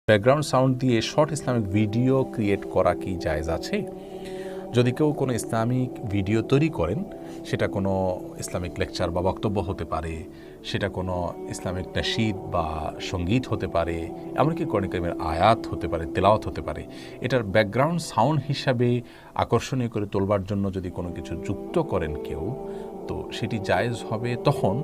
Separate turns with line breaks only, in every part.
Background sound দিয়ে short Islamic video create করা কি জায়েজ আছে? যদি কেউ কোনো ইসলামিক ভিডিও তৈরি করেন, সেটা কোনো ইসলামিক লেকচার বা বক্তব্য হতে পারে, সেটা কোনো ইসলামিক নাশিদ বা সঙ্গীত হতে পারে, এমনকি কোরআন কারীমের আয়াত হতে পারে, তেলাওয়াত হতে পারে, এটার ব্যাকগ্রাউন্ড সাউন্ড হিসাবে আকর্ষণীয় করে তোলবার জন্য যদি কোনো কিছু যুক্ত করেন কেউ, তো সেটি জায়েজ হবে তখন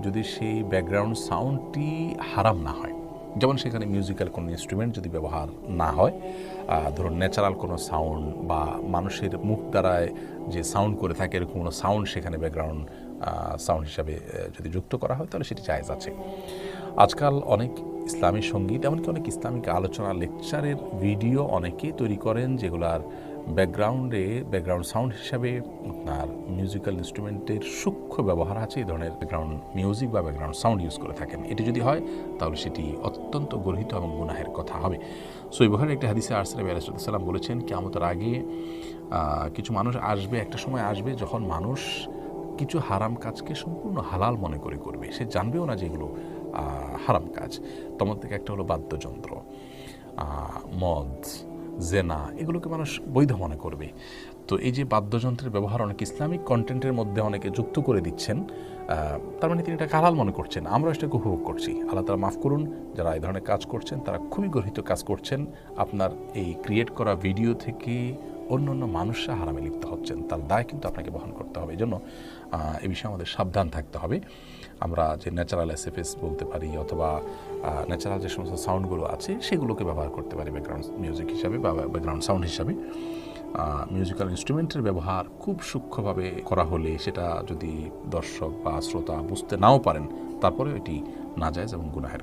যদি সেই ব্যাকগ্রাউন্ড সাউন্ডটি হারাম না হয়। যেমন সেখানে মিউজিক্যাল কোনো ইনস্ট্রুমেন্ট যদি ব্যবহার না হয়, ধরুন ন্যাচারাল কোনো সাউন্ড বা মানুষের মুখ দ্বারায় যে সাউন্ড করে থাকে এরকম কোনো সাউন্ড সেখানে ব্যাকগ্রাউন্ড সাউন্ড হিসাবে যদি যুক্ত করা হয় তাহলে সেটি জায়েজ আছে। আজকাল অনেক ইসলামী সঙ্গীত, এমনকি অনেক ইসলামিক আলোচনা লেকচারের ভিডিও অনেকেই তৈরি করেন যেগুলার ব্যাকগ্রাউন্ড সাউন্ড হিসাবে আপনার মিউজিক্যাল ইনস্ট্রুমেন্টের সূক্ষ্ম ব্যবহার আছে। এই ধরনের ব্যাকগ্রাউন্ড মিউজিক বা ব্যাকগ্রাউন্ড সাউন্ড ইউজ করে থাকেন। এটি যদি হয় তাহলে সেটি অত্যন্ত গর্হিত এবং গুনাহের কথা হবে। সহিহ বুখারীর একটি হাদিসে নবী আলাইহিস সালাম বলেছেন, কিয়ামতের আগে কিছু মানুষ আসবে, একটা সময় আসবে যখন মানুষ কিছু হারাম কাজকে সম্পূর্ণ হালাল মনে করে করবে। সে জানবেও না যে এগুলো হারাম কাজ। তোমার থেকে একটা হলো বাদ্যযন্ত্র, মদ, জেনা, এগুলোকে মানুষ বৈধ মনে করবে। তো এই যে বাদ্যযন্ত্রের ব্যবহার অনেক ইসলামিক কন্টেন্টের মধ্যে অনেকে যুক্ত করে দিচ্ছেন, তার মানে তিনি এটা হালাল মনে করছেন, আমরা এটাকে উপভোগ করছি। আল্লাহ তাআলা মাফ করুন, যারা এই ধরনের কাজ করছেন তারা খুবই গর্হিত কাজ করছেন। আপনার এই ক্রিয়েট করা ভিডিও থেকে অন্য অন্য মানুষরা হারামে লিপ্ত হচ্ছেন, তার দায় কিন্তু আপনাকে বহন করতে হবে। এই জন্য এই বিষয়ে আমাদের সাবধান থাকতে হবে। আমরা যে ন্যাচারাল এসএফএস বলতে পারি অথবা ন্যাচারাল যে সমস্ত সাউন্ডগুলো আছে সেগুলোকে ব্যবহার করতে পারি ব্যাকগ্রাউন্ড মিউজিক হিসাবে বা ব্যাকগ্রাউন্ড সাউন্ড হিসাবে। মিউজিক্যাল ইনস্ট্রুমেন্টের ব্যবহার খুব সূক্ষ্মভাবে করা হলে, সেটা যদি দর্শক বা শ্রোতা বুঝতে নাও পারেন, তারপরেও এটি নাজায়েজ এবং গুনাহের।